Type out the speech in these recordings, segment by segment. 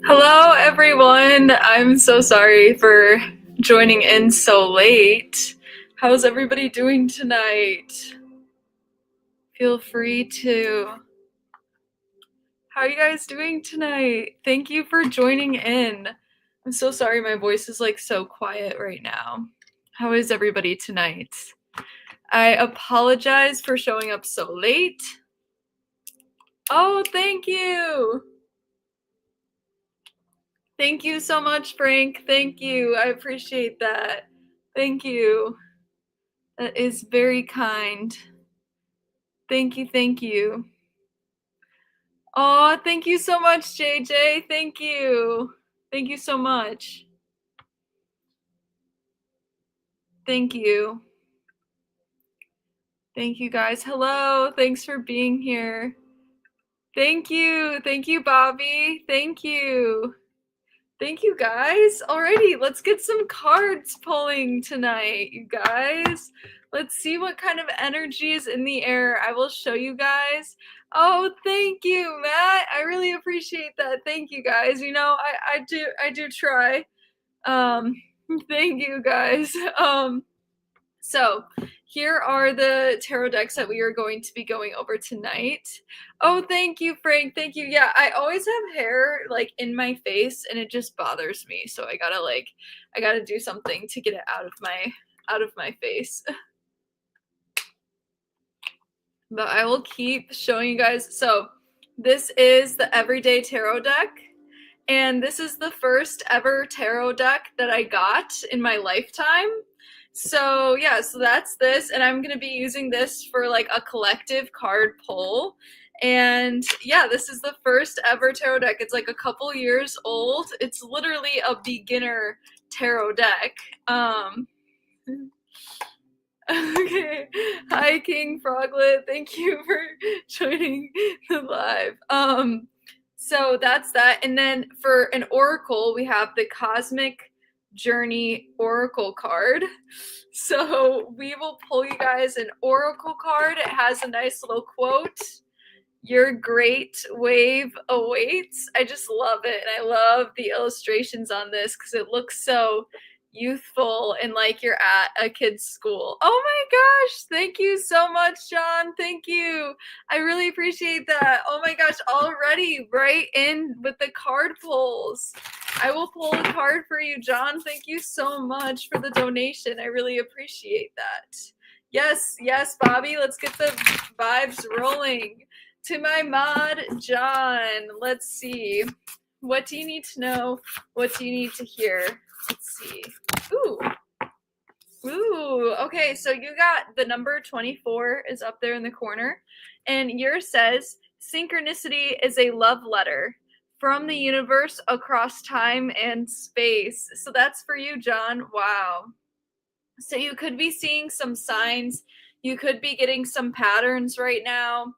Hello, everyone. I'm so sorry for joining in so late. How's everybody doing tonight? Feel free to. How are you guys doing tonight? Thank you for joining in. I'm so sorry my voice is like so quiet right now. How is everybody tonight? I apologize for showing up so late. Oh, thank you. Thank you so much, Frank. Thank you. I appreciate that. Thank you. That is very kind. Thank you, thank you. Oh, thank you so much, JJ. Thank you. Thank you so much. Thank you. Thank you, guys. Hello. Thanks for being here. Thank you. Thank you, Bobby. Thank you. Thank you, guys. Alrighty, let's get some cards pulling tonight, you guys. Let's see what kind of energy is in the air. I will show you guys. Oh, thank you, Matt. I really appreciate that. Thank you, guys. You know, I do try. Thank you, guys. So here are the tarot decks that we are going to be going over tonight. Oh, thank you, Frank. Thank you. Yeah, I always have hair like in my face and it just bothers me. So I gotta do something to get it out of my face. But I will keep showing you guys. So this is the Everyday Tarot deck. And this is the first ever tarot deck that I got in my lifetime. So yeah, so that's this, and I'm gonna be using this for like a collective card pull. And yeah, this is the first ever tarot deck. It's like a couple years old. It's literally a beginner tarot deck. Okay. Hi, King Froglet. Thank you for joining the live. So that's that. And then for an oracle, we have the Cosmic Journey Oracle card. So we will pull you guys an oracle card. It has a nice little quote. Your great wave awaits. I just love it. And I love the illustrations on this because it looks so youthful and like you're at a kid's school. Oh my gosh. Thank you so much, John. Thank you. I really appreciate that. Oh my gosh. Already right in with the card pulls. I will pull a card for you, John. Thank you so much for the donation. I really appreciate that. Yes, Bobby. Let's get the vibes rolling. To my mod, John. Let's see. What do you need to know? What do you need to hear? Let's see. Ooh. Okay, so you got the number 24 is up there in the corner. And yours says, synchronicity is a love letter from the universe across time and space. So that's for you, John. Wow. So you could be seeing some signs. You could be getting some patterns right now.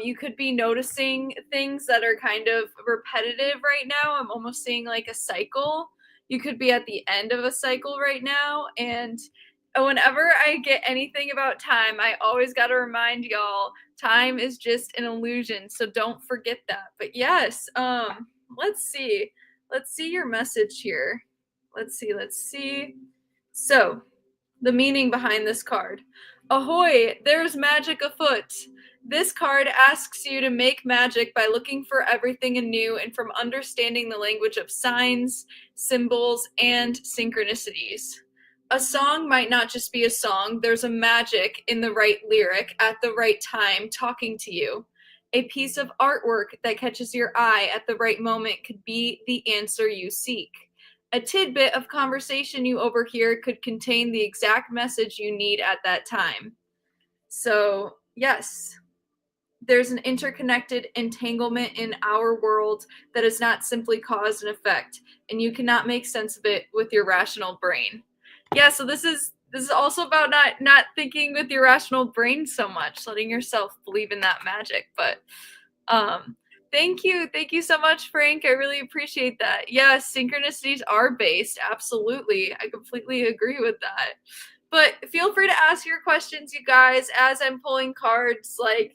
You could be noticing things that are kind of repetitive right now. I'm almost seeing like a cycle. You could be at the end of a cycle right now. And whenever I get anything about time, I always got to remind y'all, time is just an illusion. So don't forget that. But yes, let's see. Let's see your message here. Let's see. So, the meaning behind this card. Ahoy, there's magic afoot. This card asks you to make magic by looking for everything anew and from understanding the language of signs, symbols, and synchronicities. A song might not just be a song, there's a magic in the right lyric at the right time talking to you. A piece of artwork that catches your eye at the right moment could be the answer you seek. A tidbit of conversation you overhear could contain the exact message you need at that time. So, yes, there's an interconnected entanglement in our world that is not simply cause and effect, and you cannot make sense of it with your rational brain. Yeah, so this is also about not thinking with your rational brain so much, letting yourself believe in that magic. But thank you so much, Frank. I really appreciate that. Yes, synchronicities are based. Absolutely, I completely agree with that. But feel free to ask your questions, you guys, as I'm pulling cards. Like,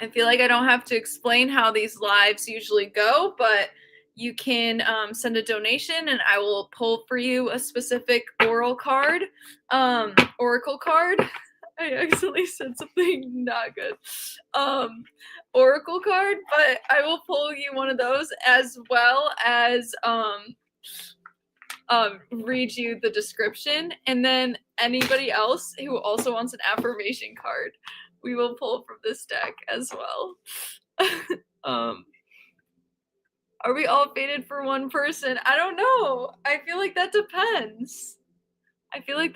I feel like I don't have to explain how these lives usually go, but you can send a donation and I will pull for you a specific oracle card. I accidentally said something not good. Oracle card, but I will pull you one of those as well as read you the description, and then anybody else who also wants an affirmation card, we will pull from this deck as well. Are we all fated for one person? I don't know. I feel like that depends. I feel like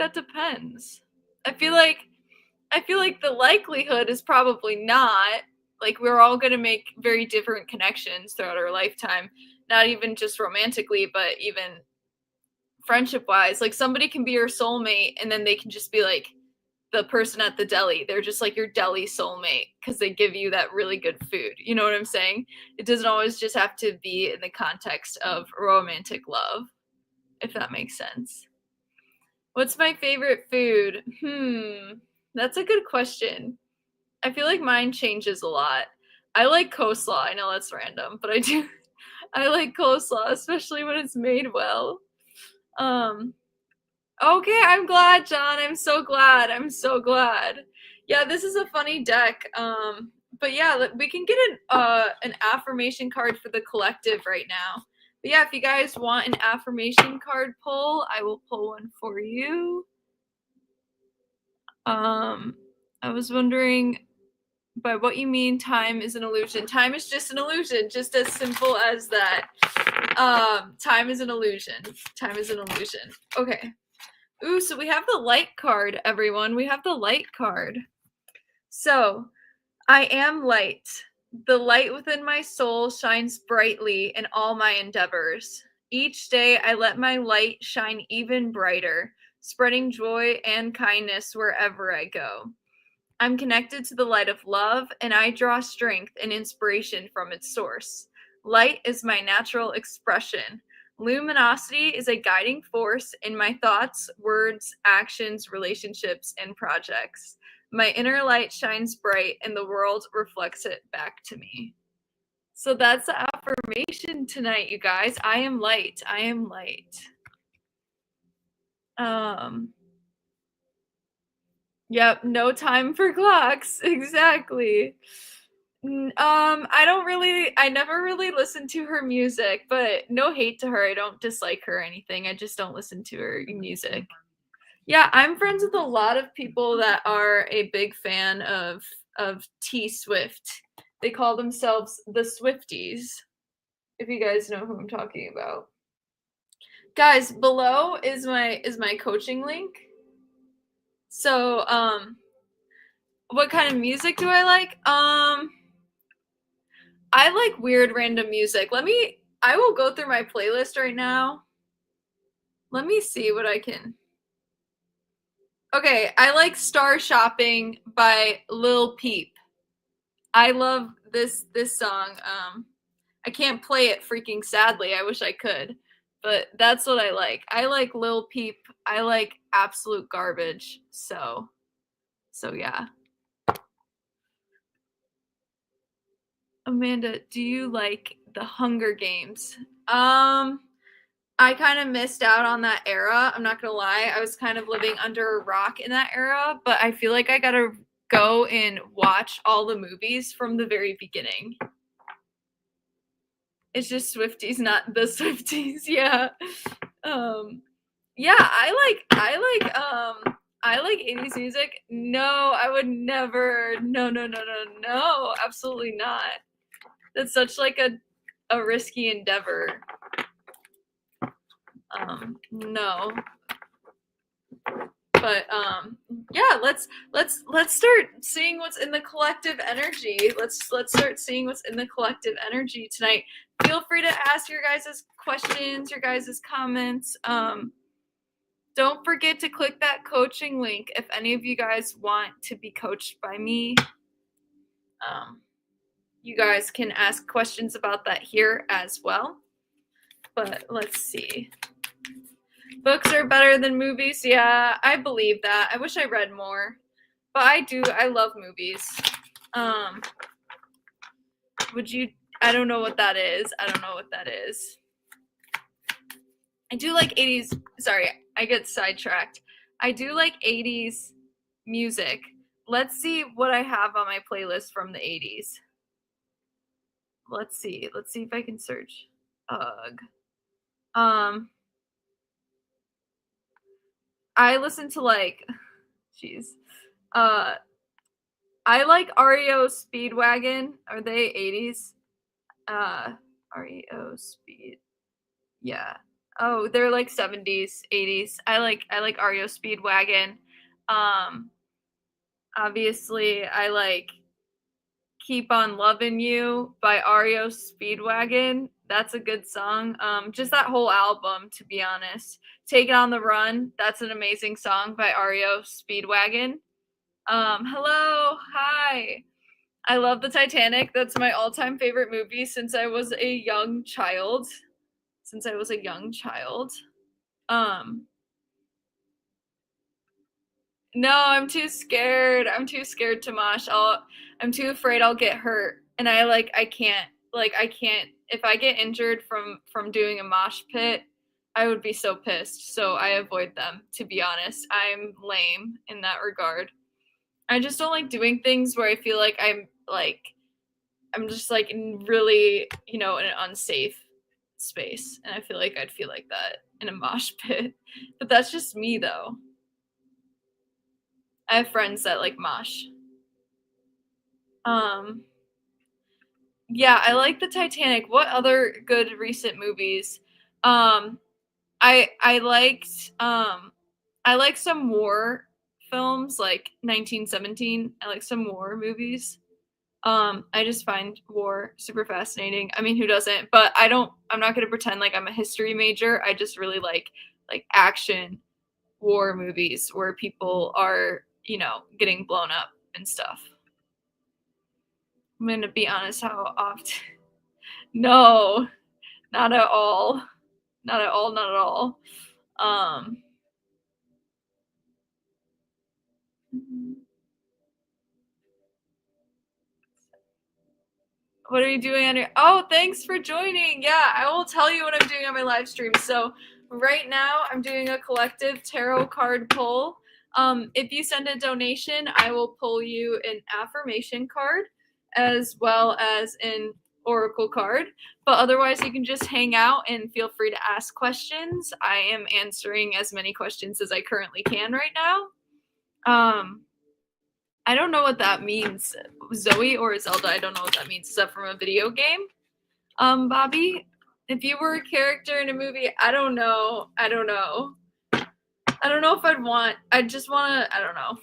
the likelihood is probably not. Like, we're all going to make very different connections throughout our lifetime, not even just romantically, but even friendship wise. Like, somebody can be your soulmate and then they can just be like the person at the deli. They're just like your deli soulmate because they give you that really good food. You know what I'm saying? It doesn't always just have to be in the context of romantic love, if that makes sense. What's my favorite food? That's a good question. I feel like mine changes a lot. I like coleslaw. I know that's random, but I do. I like coleslaw, especially when it's made well. Okay, I'm glad, John. I'm so glad. Yeah, this is a funny deck. But yeah, we can get an affirmation card for the collective right now. But yeah, if you guys want an affirmation card pull, I will pull one for you. I was wondering by what you mean time is an illusion. Time is just an illusion, just as simple as that. Time is an illusion. Okay. Ooh, so we have the light card, everyone. We have the light card. So, I am light. The light within my soul shines brightly in all my endeavors. Each day I let my light shine even brighter, spreading joy and kindness wherever I go. I'm connected to the light of love, and I draw strength and inspiration from its source. Light is my natural expression. Luminosity is a guiding force in my thoughts, words, actions, relationships, and projects. My inner light shines bright, and the world reflects it back to me. So that's the affirmation tonight, you guys. I am light. Yep, no time for clocks. Exactly. I never really listened to her music, but no hate to her. I don't dislike her or anything. I just don't listen to her music. Yeah, I'm friends with a lot of people that are a big fan of T Swift. They call themselves the Swifties, if you guys know who I'm talking about. Guys, below is my coaching link. So, what kind of music do I like? I like weird random music. I will go through my playlist right now. Let me see what I can. Okay, I like Star Shopping by Lil Peep. I love this song. I can't play it freaking sadly. I wish I could. But that's what I like. I like Lil Peep. I like Absolute Garbage. So yeah. Amanda, do you like the Hunger Games? I kind of missed out on that era. I'm not gonna lie. I was kind of living under a rock in that era, but I feel like I gotta go and watch all the movies from the very beginning. It's just Swifties, not the Swifties. Yeah. Yeah, I like 80s music. No, I would never. No, absolutely not. That's such like a risky endeavor. No. But yeah, let's start seeing what's in the collective energy. Let's start seeing what's in the collective energy tonight. Feel free to ask your guys' questions, your guys' comments. Don't forget to click that coaching link if any of you guys want to be coached by me. You guys can ask questions about that here as well. But let's see. Books are better than movies. Yeah, I believe that. I wish I read more. But I do. I love movies. I don't know what that is. I don't know what that is. I do like 80s. Sorry, I get sidetracked. I do like 80s music. Let's see what I have on my playlist from the 80s. Let's see. Let's see if I can search. Ugh. I listen to like, jeez. I like REO Speedwagon. Are they 80s? REO Speed. Yeah. Oh, they're like 70s, 80s. I like REO Speedwagon. Um, Obviously, I like Keep on Loving You by REO Speedwagon. That's a good song. Just that whole album, to be honest. Take It on the Run. That's an amazing song by REO Speedwagon. Hello, hi. I love the Titanic. That's my all-time favorite movie since I was a young child. Um, no, I'm too scared. I'm too scared to mosh. I'm too afraid I'll get hurt. And I can't if I get injured from doing a mosh pit, I would be so pissed. So I avoid them, to be honest. I'm lame in that regard. I just don't like doing things where I feel like I'm just like really, in an unsafe space. And I feel like I'd feel like that in a mosh pit. But that's just me though. I have friends that like mosh. Um yeah, I like the Titanic. What other good recent movies? Um I liked I like some war films like 1917. I like some war movies. I just find war super fascinating. I mean, who doesn't? But I'm not going to pretend like I'm a history major. I just really like action war movies where people are, getting blown up and stuff. I'm going to be honest, how often? No, not at all. Not at all, not at all. Um What are you doing on your? Oh, thanks for joining. Yeah, I will tell you what I'm doing on my live stream. So right now I'm doing a collective tarot card pull. If you send a donation, I will pull you an affirmation card as well as an oracle card. But otherwise, you can just hang out and feel free to ask questions. I am answering as many questions as I currently can right now. I don't know what that means. Zoe or Zelda, I don't know what that means. Is that from a video game? Bobby, if you were a character in a movie, I don't know. I don't know if I just want to, I don't know.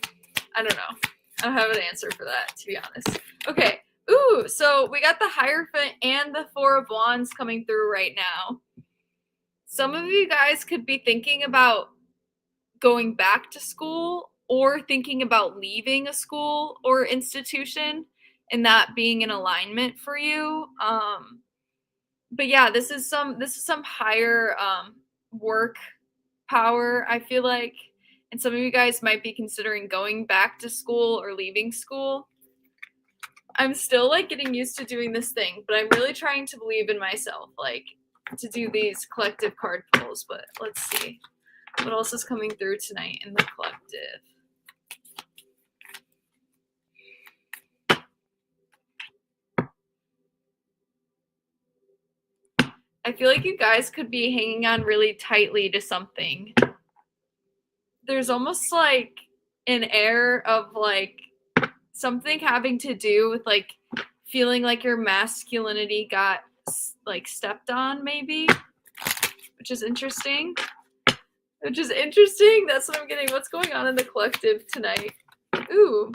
I don't have an answer for that, to be honest. Okay. Ooh, so we got the Hierophant and the Four of Wands coming through right now. Some of you guys could be thinking about going back to school or thinking about leaving a school or institution and that being in alignment for you. But yeah, this is some higher work power, I feel like. And some of you guys might be considering going back to school or leaving school. I'm still like getting used to doing this thing, but I'm really trying to believe in myself, like to do these collective card pulls. But let's see what else is coming through tonight in the collective. I feel like you guys could be hanging on really tightly to something. There's almost like an air of like something having to do with like feeling like your masculinity got like stepped on, maybe, which is interesting. That's what I'm getting. What's going on in the collective tonight? Ooh.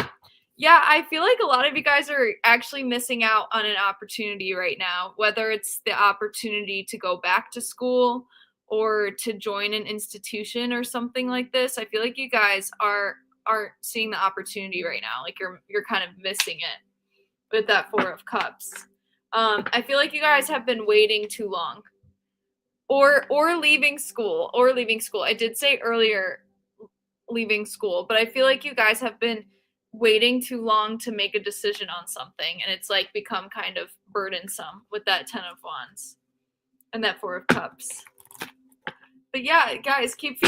Yeah, I feel like a lot of you guys are actually missing out on an opportunity right now, whether it's the opportunity to go back to school or to join an institution or something like this. I feel like you guys aren't seeing the opportunity right now. Like you're kind of missing it with that Four of Cups. I feel like you guys have been waiting too long. Or leaving school. I did say earlier leaving school, but I feel like you guys have been waiting too long to make a decision on something, and it's like become kind of burdensome with that 10 of Wands and that 4 of Cups. But yeah, guys, keep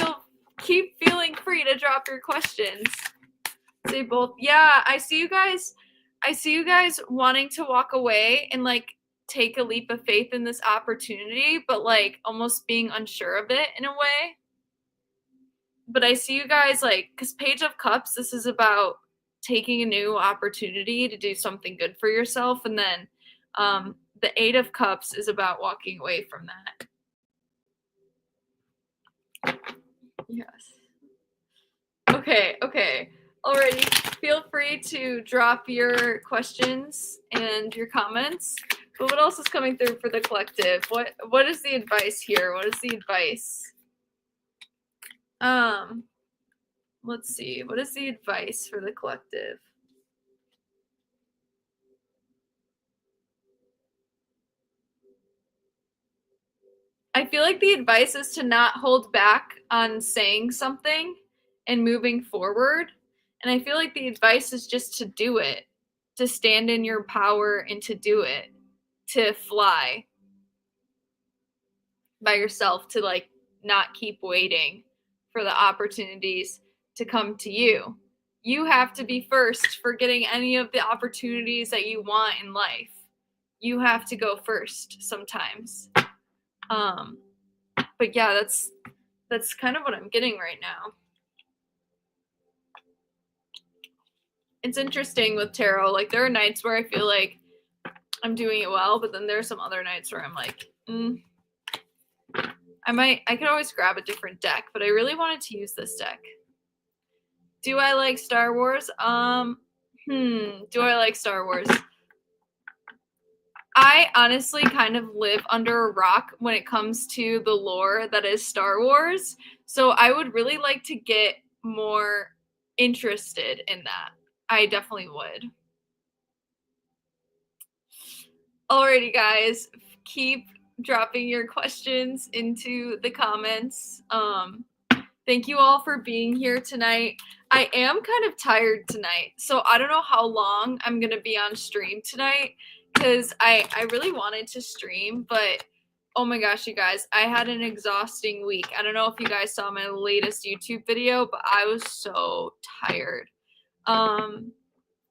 feeling free to drop your questions. Say both. Yeah, I see you guys wanting to walk away and like take a leap of faith in this opportunity, but like almost being unsure of it in a way. But I see you guys like, because Page of Cups, this is about taking a new opportunity to do something good for yourself. And then the 8 of Cups is about walking away from that. Yes. Okay. Alrighty. Feel free to drop your questions and your comments. But what else is coming through for the collective? What is the advice here? What is the advice? Let's see. What is the advice for the collective? I feel like the advice is to not hold back on saying something and moving forward. And I feel like the advice is just to do it, to stand in your power and to do it, to fly by yourself, to like not keep waiting for the opportunities to come to you. You have to be first for getting any of the opportunities that you want in life. You have to go first sometimes. But yeah, that's kind of what I'm getting right now. It's interesting with tarot. Like there are nights where I feel like I'm doing it well, but then there are some other nights where I'm like, I could always grab a different deck, but I really wanted to use this deck. Do I like Star Wars? Do I like Star Wars? I honestly kind of live under a rock when it comes to the lore that is Star Wars. So I would really like to get more interested in that. I definitely would. Alrighty, guys. Keep dropping your questions into the comments. Thank you all for being here tonight. I am kind of tired tonight, so I don't know how long I'm going to be on stream tonight because I really wanted to stream, but oh my gosh, you guys, I had an exhausting week. I don't know if you guys saw my latest YouTube video, but I was so tired.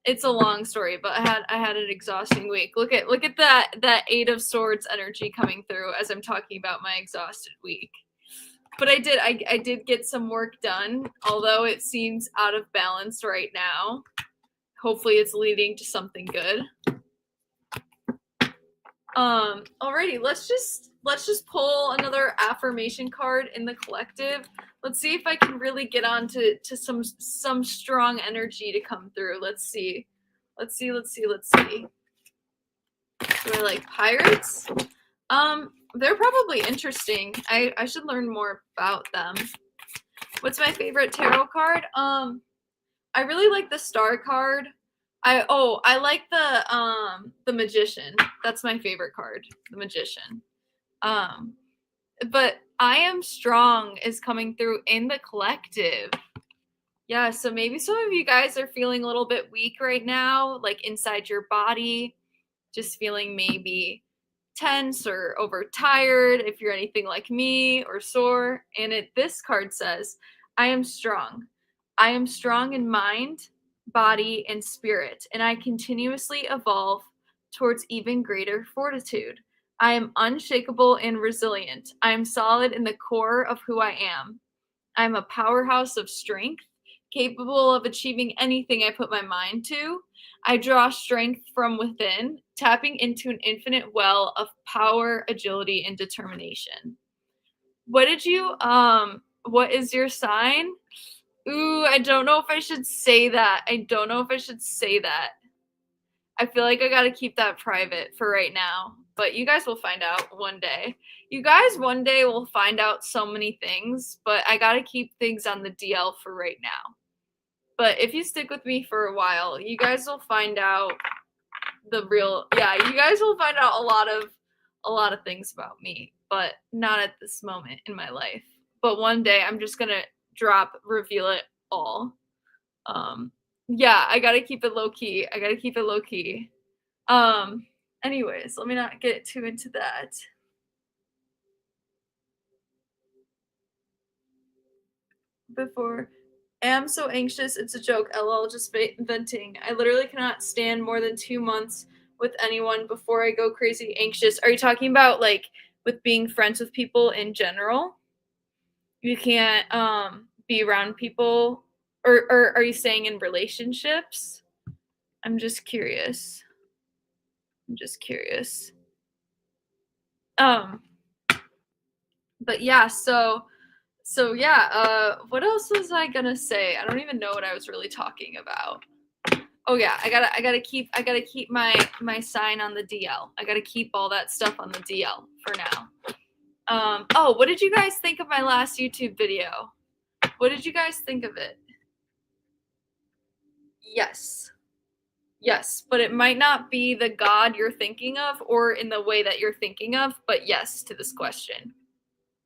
It's a long story, but I had an exhausting week. Look at that 8 of Swords energy coming through as I'm talking about my exhausted week. But I did get some work done, although it seems out of balance right now. Hopefully it's leading to something good. Alrighty, let's just pull another affirmation card in the collective. Let's see if I can really get on to some strong energy to come through. Let's see. Do I like pirates? They're probably interesting. I should learn more about them. What's my favorite tarot card? I really like the Star card. I like the Magician. That's my favorite card, the Magician. But I Am Strong is coming through in the collective. Yeah, so maybe some of you guys are feeling a little bit weak right now, like inside your body, just feeling maybe tense or overtired if you're anything like me, or sore. And this card says, I am strong. I am strong in mind, body, and spirit, and I continuously evolve towards even greater fortitude. I am unshakable and resilient. I am solid in the core of who I am. I am a powerhouse of strength, capable of achieving anything I put my mind to. I draw strength from within, tapping into an infinite well of power, agility, and determination. What is your sign? Ooh, I don't know if I should say that. I feel like I gotta keep that private for right now. But you guys will find out one day. You guys one day will find out so many things, but I gotta keep things on the DL for right now. But if you stick with me for a while, you guys will find out you guys will find out a lot of things about me, but not at this moment in my life. But one day I'm just gonna reveal it all. I gotta keep it low key. Anyways, let me not get too into that. Before am so anxious, it's a joke. LL, just venting. I literally cannot stand more than 2 months with anyone before I go crazy anxious. Are you talking about like with being friends with people in general? You can't be around people, or are you saying in relationships? I'm just curious. I'm just curious. Um, but yeah, so yeah, what else was I gonna say? I don't even know what I was really talking about. Oh yeah, I gotta keep my sign on the DL. I gotta keep all that stuff on the DL for now. Oh, what did you guys think of my last YouTube video? What did you guys think of it? Yes. Yes, but it might not be the God you're thinking of or in the way that you're thinking of, but yes to this question.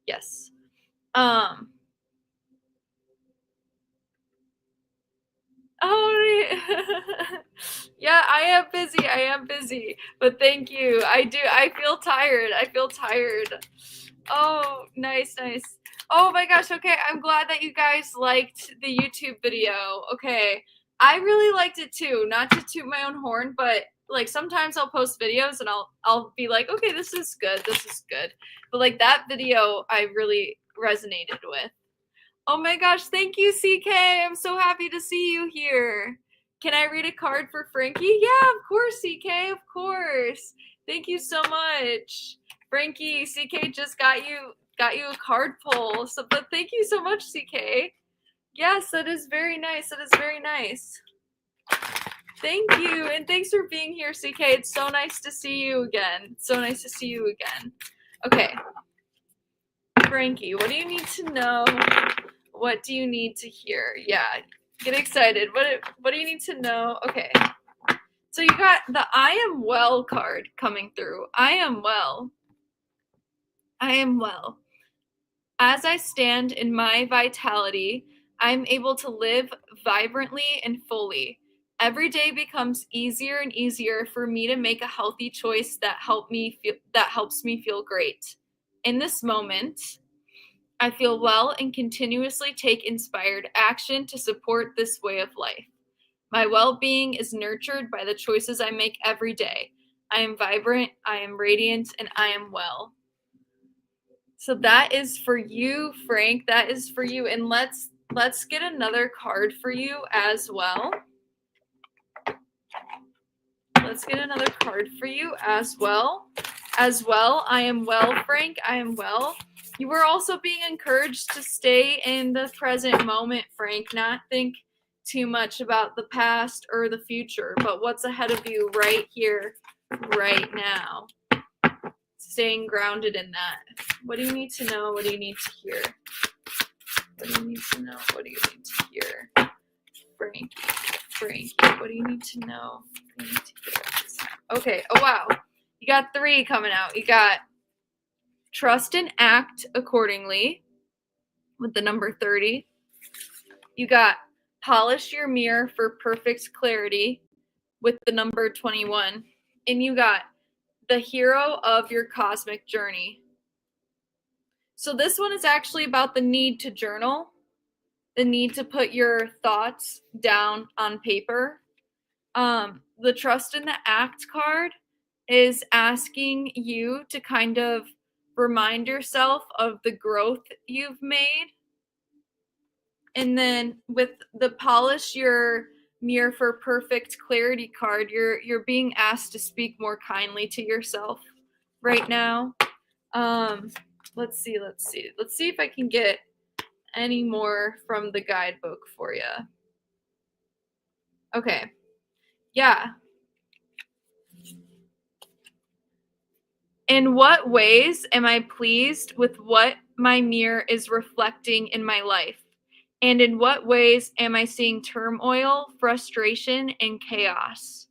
Yes. Um Oh, yeah, I am busy. I am busy. But thank you. I feel tired. I feel tired. Oh, nice, nice. Oh my gosh. Okay, I'm glad that you guys liked the YouTube video. Okay. I really liked it too. Not to toot my own horn, but like sometimes I'll post videos and I'll be like, "Okay, this is good. This is good." But like that video I really resonated with. Oh my gosh, thank you, CK. I'm so happy to see you here. Can I read a card for Frankie? Yeah, of course, CK, of course. Thank you so much. Frankie, CK just got you a card pull. So but thank you so much, CK. Yes, that is very nice. That is very nice. Thank you. And thanks for being here, CK. It's so nice to see you again. So nice to see you again. Okay. Frankie, what do you need to know? What do you need to hear? Yeah, get excited. What do you need to know? Okay. So you got the I am well card coming through. I am well. I am well. As I stand in my vitality, I'm able to live vibrantly and fully. Every day becomes easier and easier for me to make a healthy choice that helps me feel great. In this moment, I feel well and continuously take inspired action to support this way of life. My well being is nurtured by the choices I make every day. I am vibrant, I am radiant, and I am well. So that is for you, Frank. That is for you. And let's get another card for you as well. Let's get another card for you as well. As well, I am well, Frank. I am well. You were also being encouraged to stay in the present moment, Frank, not think too much about the past or the future, but what's ahead of you right here, right now. Staying grounded in that. What do you need to know? What do you need to hear? What do you need to know? What do you need to hear? Frankie, what do you need to know? What do you need to hear at this time? Okay, oh wow. You got 3 coming out. You got trust and act accordingly with the number 30. You got polish your mirror for perfect clarity with the number 21. And you got the hero of your cosmic journey. So this one is actually about the need to journal, the need to put your thoughts down on paper. The trust in the act card is asking you to kind of remind yourself of the growth you've made. And then with the polish your mirror for perfect clarity card, you're being asked to speak more kindly to yourself right now. Let's see if I can get any more from the guidebook for you. Okay. Yeah. In what ways am I pleased with what my mirror is reflecting in my life? And in what ways am I seeing turmoil, frustration, and chaos?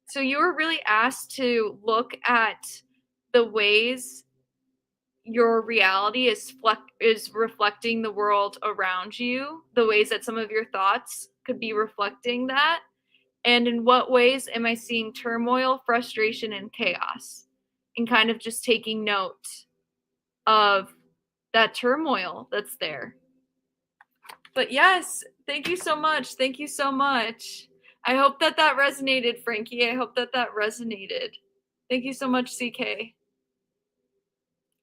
So you were really asked to look at the ways your reality is reflecting the world around you, the ways that some of your thoughts could be reflecting that, And in what ways am I seeing turmoil, frustration, and chaos? And kind of just taking note of that turmoil that's there. But yes, thank you so much. Thank you so much. I hope that that resonated, Frankie. I hope that that resonated. Thank you so much, CK.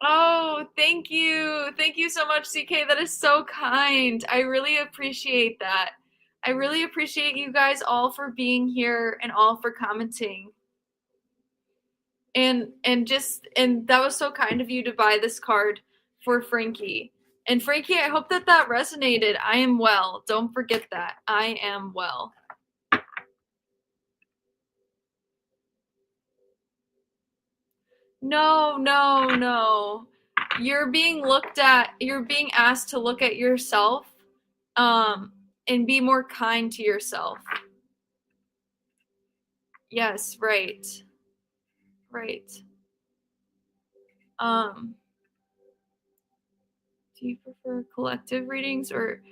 Oh, thank you. Thank you so much, CK. That is so kind. I really appreciate that. I really appreciate you guys all for being here and all for commenting. And that was so kind of you to buy this card for Frankie. And Frankie, I hope that that resonated. I am well. Don't forget that. I am well. No, no, no. You're being asked to look at yourself and be more kind to yourself. Yes, right. Right. Do you prefer collective readings or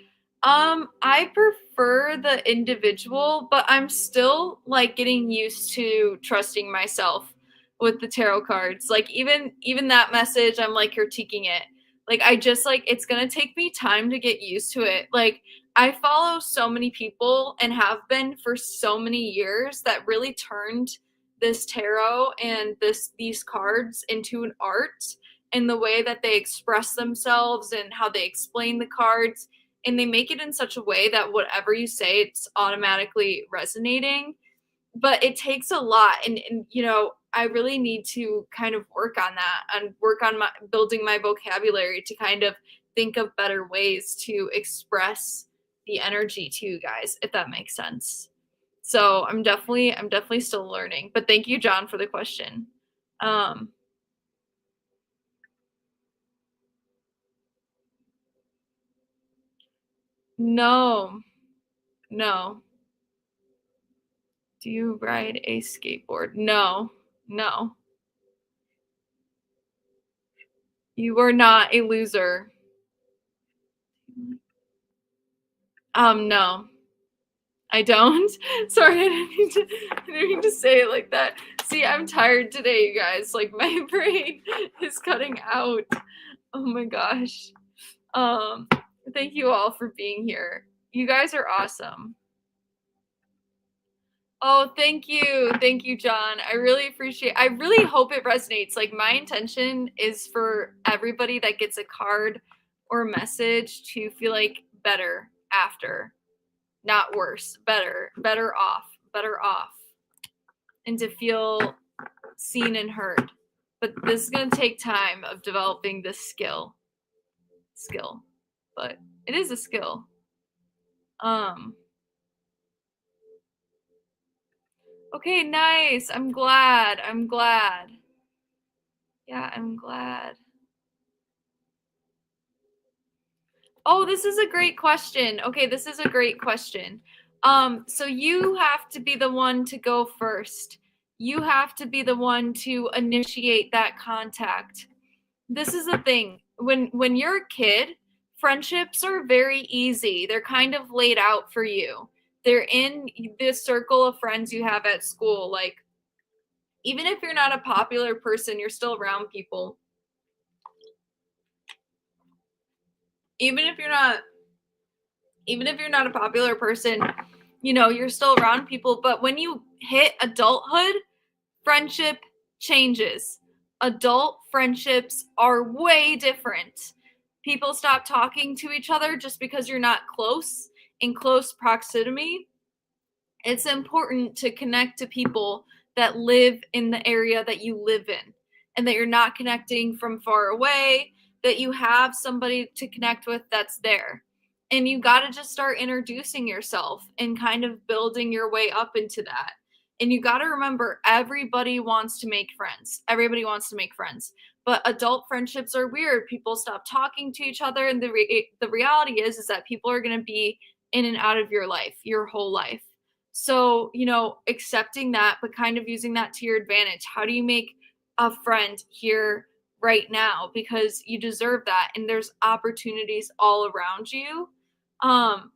I prefer the individual, but I'm still like getting used to trusting myself with the tarot cards. Like even that message, I'm like critiquing it. Like I just like it's going to take me time to get used to it. Like I follow so many people and have been for so many years that really turned this tarot and these cards into an art in the way that they express themselves and how they explain the cards, and they make it in such a way that whatever you say, it's automatically resonating. But it takes a lot, and you know, I really need to kind of work on that and work on my building my vocabulary to kind of think of better ways to express the energy to you guys, if that makes sense. So I'm definitely still learning. But thank you, John, for the question. No, no. Do you ride a skateboard? No, no. You are not a loser. No, I don't. Sorry, I didn't mean to say it like that. See, I'm tired today, you guys. Like my brain is cutting out. Oh my gosh. Um, Thank you all for being here. You guys are awesome. Oh, thank you. Thank you, John. I really hope it resonates. Like my intention is for everybody that gets a card or a message to feel like better after, not worse, better off, and to feel seen and heard. But this is going to take time of developing this skill. But it is a skill. Okay, nice. I'm glad. Yeah, I'm glad. Oh, this is a great question. Okay, this is a great question. So you have to be the one to go first. You have to be the one to initiate that contact. This is the thing. When you're a kid, friendships are very easy. They're kind of laid out for you. They're in this circle of friends you have at school. Like even if you're not a popular person, you're still around people. Even if you're not a popular person, you know, you're still around people. But when you hit adulthood, friendship changes. Adult friendships are way different. People stop talking to each other just because you're not in close proximity. It's important to connect to people that live in the area that you live in, and that you're not connecting from far away, that you have somebody to connect with that's there. And you got to just start introducing yourself and kind of building your way up into that. And you got to remember, everybody wants to make friends. Everybody wants to make friends. But adult friendships are weird. People stop talking to each other, and the reality is that people are going to be in and out of your life your whole life. So, you know, accepting that, but kind of using that to your advantage. How do you make a friend here right now? Because you deserve that. And there's opportunities all around you. Um,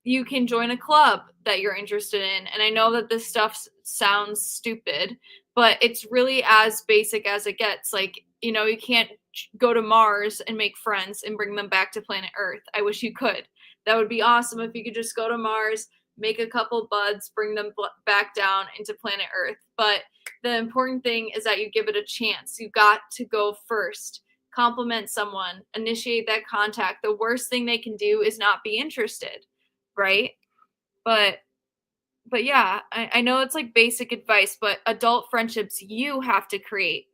you can join a club that you're interested in. And I know that this stuff sounds stupid, but it's really as basic as it gets. Like, you can't go to Mars and make friends and bring them back to planet Earth. I wish you could. That would be awesome if you could just go to Mars, make a couple buds, bring them back down into planet Earth. But the important thing is that you give it a chance. You got to go first. Compliment someone, initiate that contact. The worst thing they can do is not be interested, right? But yeah, I know it's like basic advice, but adult friendships you have to create.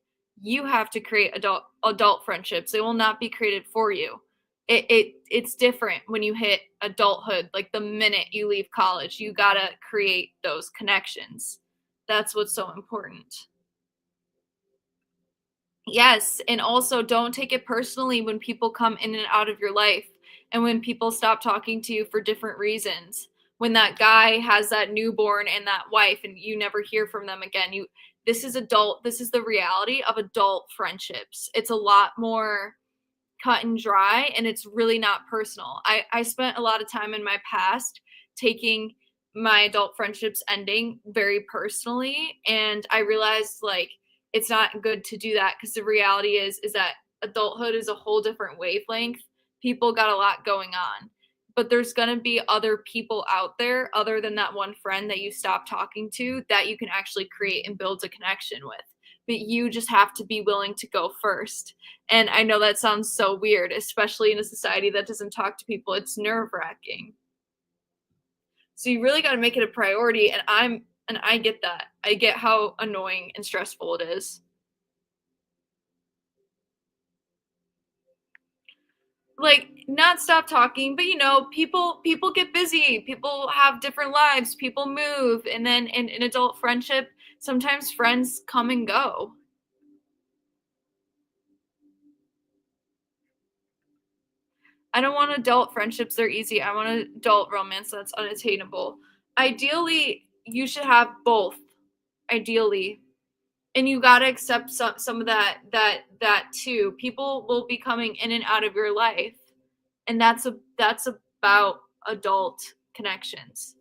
You have to create adult friendships. They will not be created for you. It's different when you hit adulthood. Like the minute you leave college, you gotta create those connections. That's what's so important. Yes, and also don't take it personally when people come in and out of your life and when people stop talking to you for different reasons. When that guy has that newborn and that wife and you never hear from them again. This is the reality of adult friendships. It's a lot more cut and dry and it's really not personal. I spent a lot of time in my past taking my adult friendships ending very personally, and I realized like it's not good to do that because the reality is that adulthood is a whole different wavelength. People got a lot going on, but there's going to be other people out there other than that one friend that you stop talking to that you can actually create and build a connection with. But you just have to be willing to go first. And I know that sounds so weird, especially in a society that doesn't talk to people. It's nerve-wracking. So you really got to make it a priority, and I get that. I get how annoying and stressful it is. Like not stop talking, but people get busy. People have different lives. People move, and then in adult friendship, sometimes friends come and go. I don't want adult friendships. They're easy. I want an adult romance that's unattainable. Ideally, you should have both. Ideally, and you got to accept some of that too. People will be coming in and out of your life, and that's about adult connections.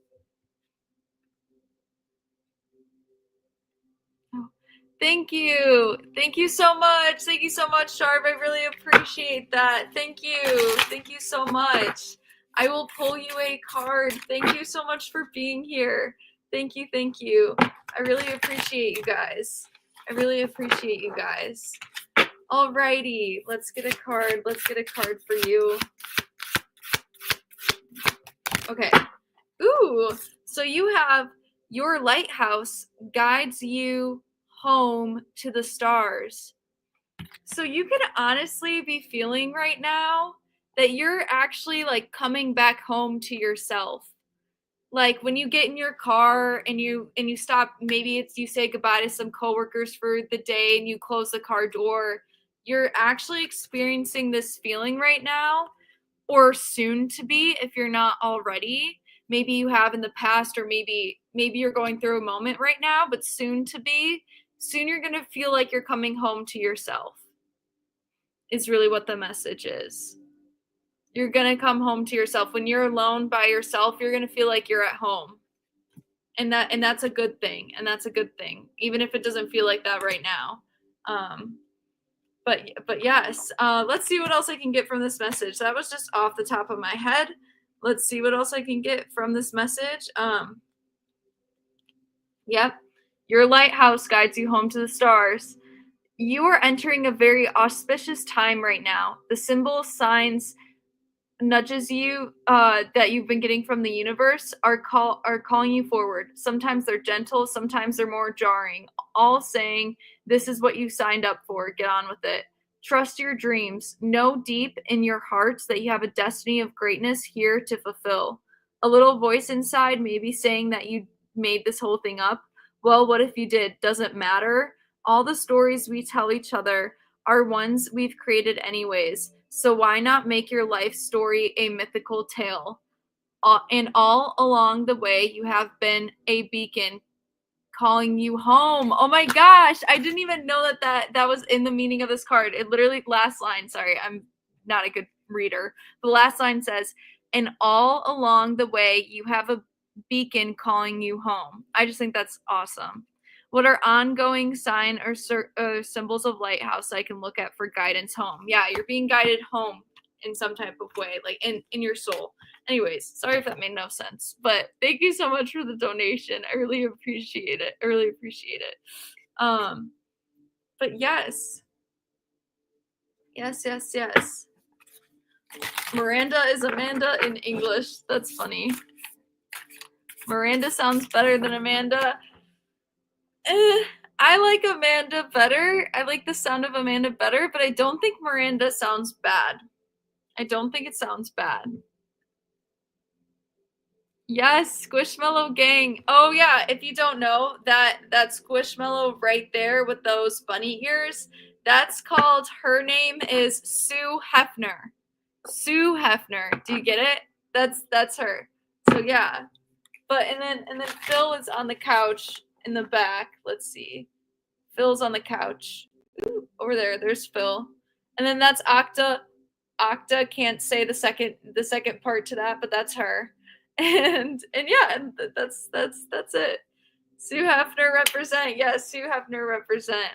Thank you. Thank you so much. Thank you so much, Sharp. I really appreciate that. Thank you. Thank you so much. I will pull you a card. Thank you so much for being here. Thank you. Thank you. I really appreciate you guys. I really appreciate you guys. Alrighty. Let's get a card. Let's get a card for you. Okay. Ooh. So you have your lighthouse guides you home to the stars. So you could honestly be feeling right now that you're actually like coming back home to yourself. Like when you get in your car and you stop, maybe it's you say goodbye to some coworkers for the day and you close the car door, you're actually experiencing this feeling right now, or soon to be if you're not already. Maybe you have in the past, or maybe you're going through a moment right now, but soon to be, soon you're going to feel like you're coming home to yourself. Is really what the message is. You're going to come home to yourself. When you're alone by yourself, you're going to feel like you're at home. And that's a good thing. And that's a good thing, even if it doesn't feel like that right now. But yes, let's see what else I can get from this message. That was just off the top of my head. Let's see what else I can get from this message. Yep. Your lighthouse guides you home to the stars. You are entering a very auspicious time right now. The symbol signs nudges you that you've been getting from the universe are calling you forward. Sometimes they're gentle, sometimes they're more jarring, all saying this is what you signed up for. Get on with it. Trust your dreams. Know deep in your hearts that you have a destiny of greatness here to fulfill. A little voice inside may be saying that you made this whole thing up. Well, what if you did? Doesn't matter. All the stories we tell each other are ones we've created anyways. So why not make your life story a mythical tale? And all along the way, you have been a beacon calling you home. Oh my gosh, I didn't even know that was in the meaning of this card. It literally, last line, sorry, I'm not a good reader. The last line says, and all along the way, you have a beacon calling you home. I just think that's awesome. What are ongoing sign or symbols of lighthouse I can look at for guidance home? Yeah, you're being guided home in some type of way, like in your soul. Anyways, sorry if that made no sense, but thank you so much for the donation. I really appreciate it. I really appreciate it. But yes. Yes. Miranda is Amanda in English. That's funny. Miranda sounds better than Amanda. I like Amanda better. I like the sound of Amanda better, but I don't think Miranda sounds bad. I don't think it sounds bad. Yes, Squishmallow gang. Oh yeah, if you don't know, that Squishmallow right there with those bunny ears, that's called, her name is Sue Hefner. Sue Hefner. Do you get it? That's her. So yeah. But and then Phil is on the couch in the back. Let's see. Phil's on the couch. Ooh, over there. There's Phil. And then that's Octa. Octa can't say the second part to that, but that's her. And yeah, and that's it. Sue Hefner represent. Yes, Sue Hefner represent.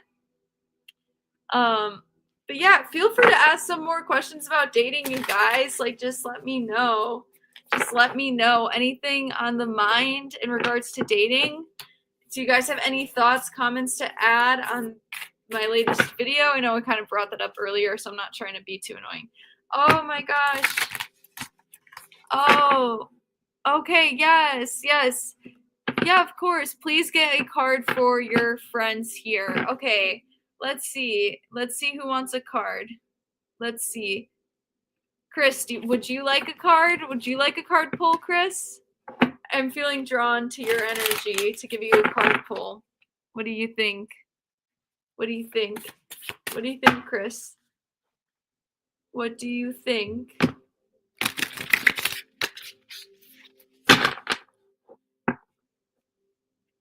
But yeah, feel free to ask some more questions about dating, you guys. Like, just let me know. Just let me know anything on the mind in regards to dating. Do you guys have any thoughts, comments to add on my latest video? I know I kind of brought that up earlier, so I'm not trying to be too annoying. Oh my gosh. Oh, okay. Yes. Yeah, of course. Please get a card for your friends here. Okay. Let's see who wants a card. Let's see. Chris, would you like a card? Would you like a card pull, Chris? I'm feeling drawn to your energy to give you a card pull. What do you think? What do you think? What do you think, Chris? What do you think?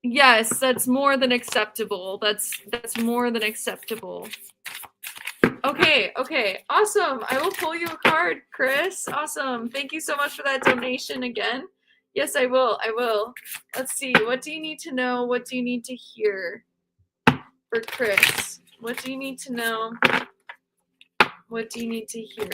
Yes, that's more than acceptable. That's more than acceptable. Okay. Awesome. I will pull you a card, Chris. Awesome. Thank you so much for that donation again. Yes, I will. Let's see. What do you need to know? What do you need to hear for Chris? What do you need to know? What do you need to hear?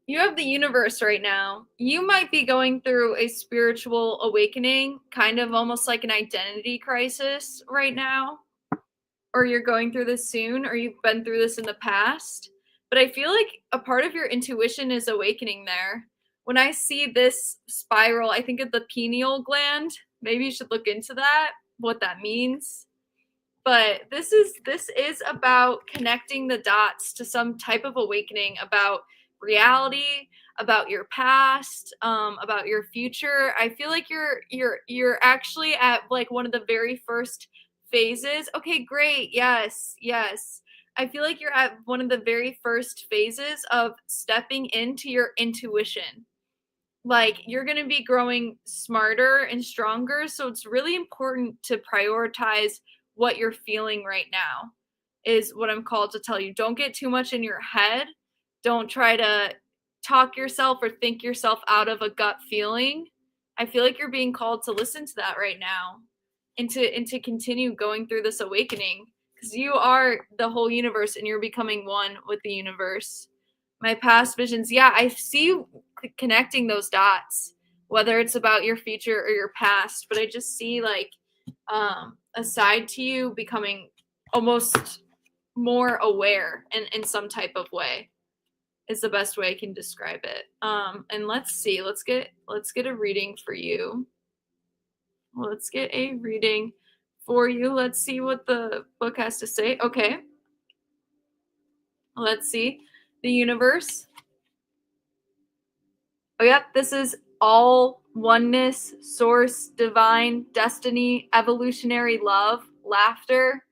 You have the universe right now. You might be going through a spiritual awakening, kind of almost like an identity crisis right now. Or you're going through this soon, or you've been through this in the past. But I feel like a part of your intuition is awakening there. When I see this spiral, I think of the pineal gland. Maybe you should look into that, what that means. But this is about connecting the dots to some type of awakening about reality, about your past, about your future. I feel like you're actually at like one of the very first phases. Okay, great. Yes. I feel like you're at one of the very first phases of stepping into your intuition. Like, you're going to be growing smarter and stronger, so it's really important to prioritize what you're feeling right now, is what I'm called to tell you. Don't get too much in your head. Don't try to talk yourself or think yourself out of a gut feeling. I feel like you're being called to listen to that right now and to continue going through this awakening, because you are the whole universe and you're becoming one with the universe. My past visions, yeah, I see you connecting those dots, whether it's about your future or your past, but I just see like a side to you becoming almost more aware in some type of way, is the best way I can describe it. And let's see, let's get a reading for you. Let's get a reading for you. Let's see what the book has to say. Okay. Let's see. The universe. Oh, yep. This is all oneness, source, divine, destiny, evolutionary love, laughter.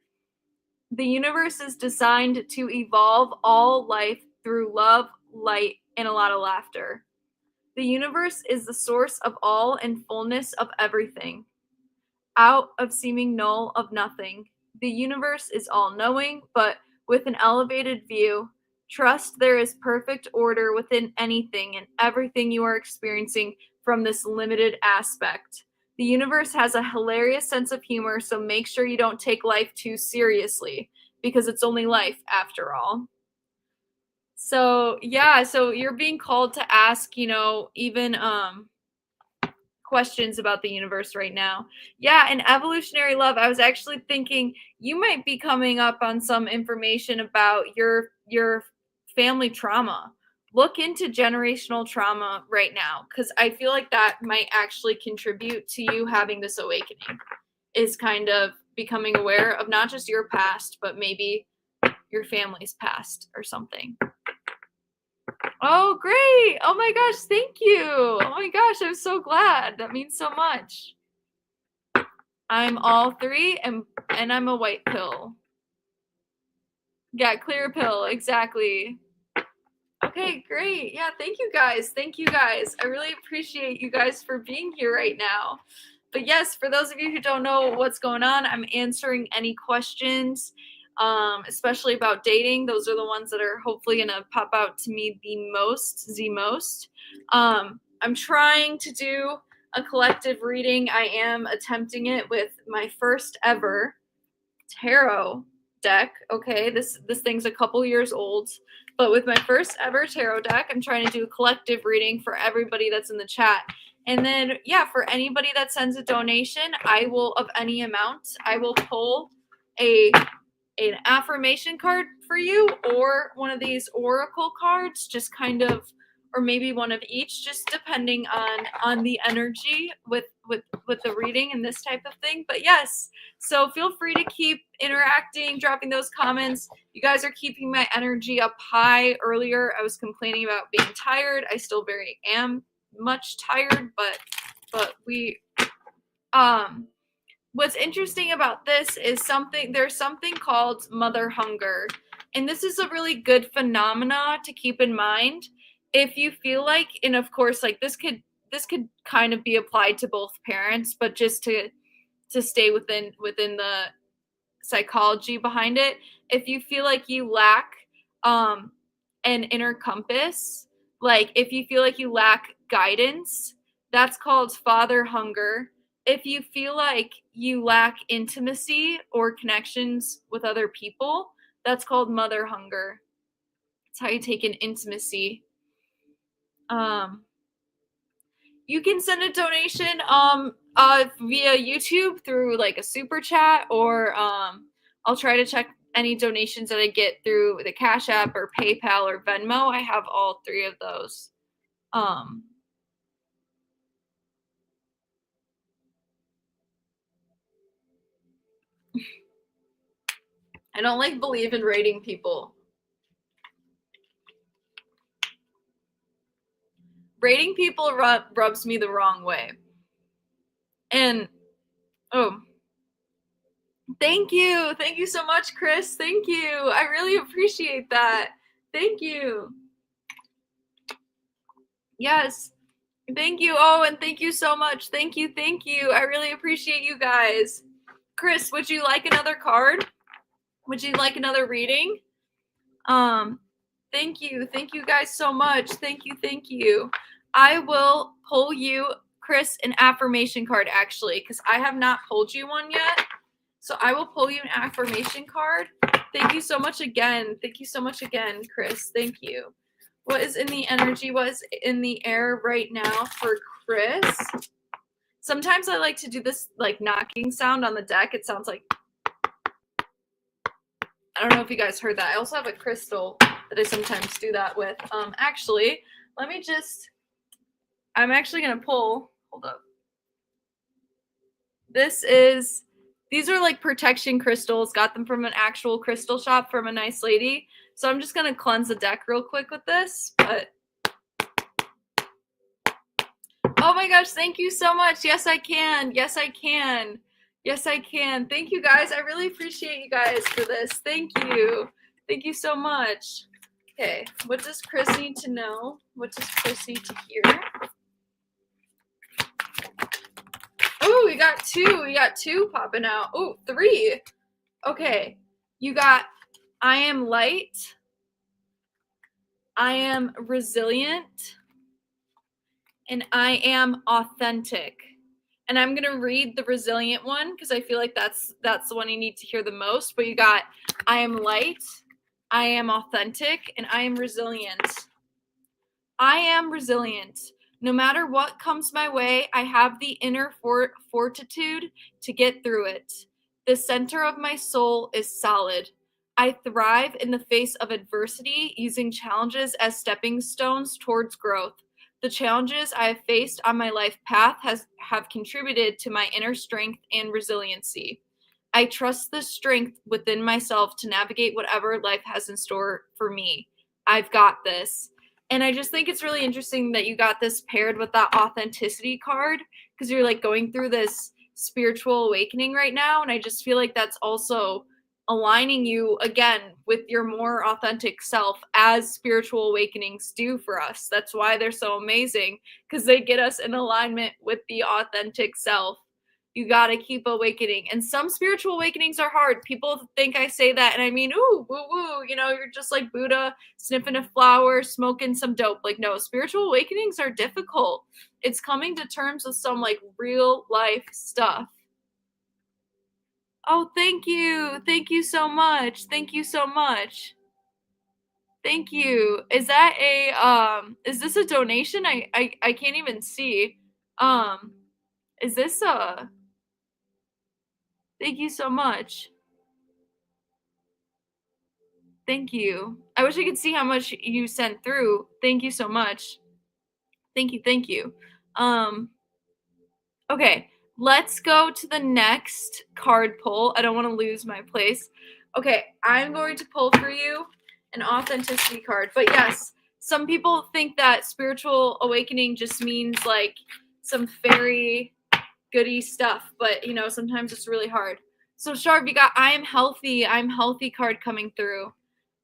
The universe is designed to evolve all life through love, light, and a lot of laughter. The universe is the source of all and fullness of everything. out of seeming null of nothing. The universe is all-knowing, but with an elevated view. Trust there is perfect order within anything and everything you are experiencing from this limited aspect. The universe has a hilarious sense of humor, so make sure you don't take life too seriously, because it's only life after all. So, yeah, so you're being called to ask, even questions about the universe right now. Yeah, and evolutionary love, I was actually thinking you might be coming up on some information about your family trauma. Look into generational trauma right now, because I feel like that might actually contribute to you having this awakening, is kind of becoming aware of not just your past, but maybe your family's past or something. Oh, great. Oh my gosh, thank you. Oh my gosh, I'm so glad. That means so much. I'm all three, and I'm a white pill. Yeah, clear pill, exactly. Okay, great. Yeah, thank you guys. Thank you guys. I really appreciate you guys for being here right now. But yes, for those of you who don't know what's going on, I'm answering any questions, especially about dating. Those are the ones that are hopefully going to pop out to me the most. I'm trying to do a collective reading. I am attempting it with my first ever tarot deck. Okay, this thing's a couple years old, but with my first ever tarot deck, I'm trying to do a collective reading for everybody that's in the chat. And then, yeah, for anybody that sends a donation, I will, of any amount, I will pull an affirmation card for you, or one of these oracle cards, just kind of, or maybe one of each, just depending on the energy with the reading and this type of thing. But yes, so feel free to keep interacting, dropping those comments. You guys are keeping my energy up high. Earlier I was complaining about being tired. I still very am much tired, but we what's interesting about this is there's something called mother hunger. And this is a really good phenomena to keep in mind. If you feel like, and of course, like this could kind of be applied to both parents, but just to stay within the psychology behind it. If you feel like you lack an inner compass, like if you feel like you lack guidance, that's called father hunger. If you feel like you lack intimacy or connections with other people, that's called mother hunger. It's how you take in intimacy. You can send a donation via YouTube through like a super chat, or I'll try to check any donations that I get through the Cashapp or PayPal or Venmo. I have all three of those. I don't believe in rating people. Rating people rubs me the wrong way. And thank you so much, Chris. Thank you. I really appreciate that. Thank you. Yes. Thank you. Oh, and thank you so much. Thank you. I really appreciate you guys. Chris, would you like another card? Would you like another reading? Thank you. Thank you guys so much. Thank you. I will pull you, Chris, an affirmation card, actually, because I have not pulled you one yet. So I will pull you an affirmation card. Thank you so much again. Chris. Thank you. What is in the energy? What is in the air right now for Chris? Sometimes I like to do this like knocking sound on the deck. It sounds like, I don't know if you guys heard that. I also have a crystal that I sometimes do that with. Actually, I'm actually going to pull, hold up. These are like protection crystals. Got them from an actual crystal shop from a nice lady. So I'm just going to cleanse the deck real quick with this. But oh my gosh, thank you so much. Yes, I can. Thank you guys. I really appreciate you guys for this. Thank you so much. Okay, what does Chris need to know? What does Chris need to hear? Oh, we got two. We got two popping out. Oh, three. Okay. You got I am light. I am resilient. And I am authentic. And I'm going to read the resilient one because I feel like that's the one you need to hear the most. But you got I am light, I am authentic, and I am resilient. I am resilient. No matter what comes my way, I have the inner fortitude to get through it. The center of my soul is solid. I thrive in the face of adversity, using challenges as stepping stones towards growth. The challenges I have faced on my life path have contributed to my inner strength and resiliency. I trust the strength within myself to navigate whatever life has in store for me. I've got this. And I just think it's really interesting that you got this paired with that authenticity card because you're like going through this spiritual awakening right now. And I just feel like that's also aligning you again with your more authentic self as spiritual awakenings do for us. That's why they're so amazing because they get us in alignment with the authentic self. You got to keep awakening. And some spiritual awakenings are hard. People think I say that and I mean, ooh, woo woo, you're just like Buddha sniffing a flower, smoking some dope. Like, no, spiritual awakenings are difficult. It's coming to terms with some like real life stuff. Oh, thank you. Thank you so much. Thank you so much. Thank you. Is that is this a donation? I can't even see. Is this thank you so much. Thank you. I wish I could see how much you sent through. Thank you so much. Thank you. Thank you. Okay, let's go to the next card pull. I don't want to lose my place. Okay, I'm going to pull for you an authenticity card. But yes, some people think that spiritual awakening just means like some fairy goody stuff, but sometimes it's really hard. So Sharp, you got I'm healthy card coming through.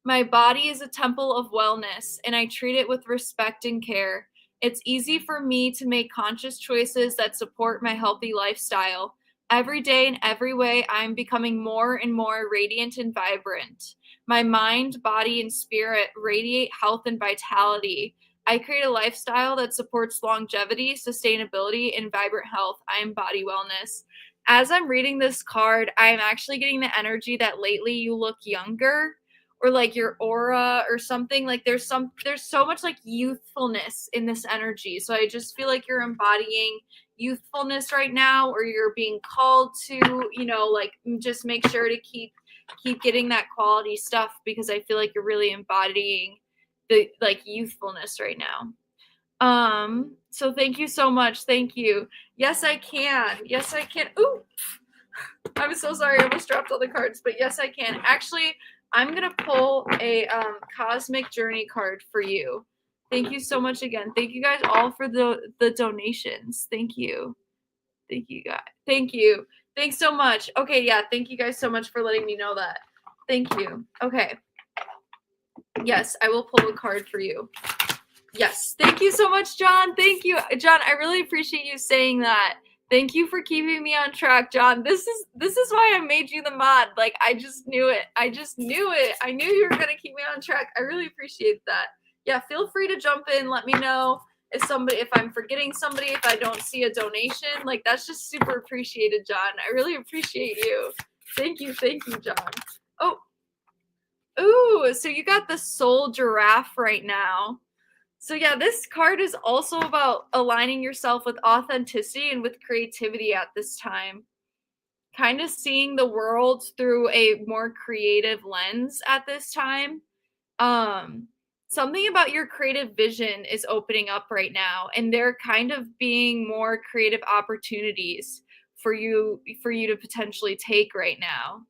My body is a temple of wellness, and I treat it with respect and care. It's easy for me to make conscious choices that support my healthy lifestyle. Every day in every way, I'm becoming more and more radiant and vibrant. My mind, body, and spirit radiate health and vitality. I create a lifestyle that supports longevity, sustainability, and vibrant health. I embody wellness. As I'm reading this card, I'm actually getting the energy that lately you look younger or like your aura or something. Like there's so much like youthfulness in this energy. So I just feel like you're embodying youthfulness right now, or you're being called to, like just make sure to keep getting that quality stuff because I feel like you're really embodying the like youthfulness right now. So thank you so much. Thank you. Yes, I can. Yes, I can. Ooh, I'm so sorry. I almost dropped all the cards, but yes, I can. Actually, I'm going to pull a cosmic journey card for you. Thank you so much again. Thank you guys all for the donations. Thank you. Thank you guys. Thank you. Thanks so much. Okay, yeah. Thank you guys so much for letting me know that. Thank you. Okay. Yes, I will pull a card for you. Yes. Thank you so much, John. Thank you. John, I really appreciate you saying that. Thank you for keeping me on track, John. This is why I made you the mod. Like I just knew it. I knew you were going to keep me on track. I really appreciate that. Yeah, feel free to jump in. Let me know if I'm forgetting somebody, if I don't see a donation. Like that's just super appreciated, John. I really appreciate you. Thank you, John. Oh. Ooh, so you got the soul giraffe right now. So yeah, this card is also about aligning yourself with authenticity and with creativity at this time. Kind of seeing the world through a more creative lens at this time. Something about your creative vision is opening up right now, and there kind of being more creative opportunities for you to potentially take right now.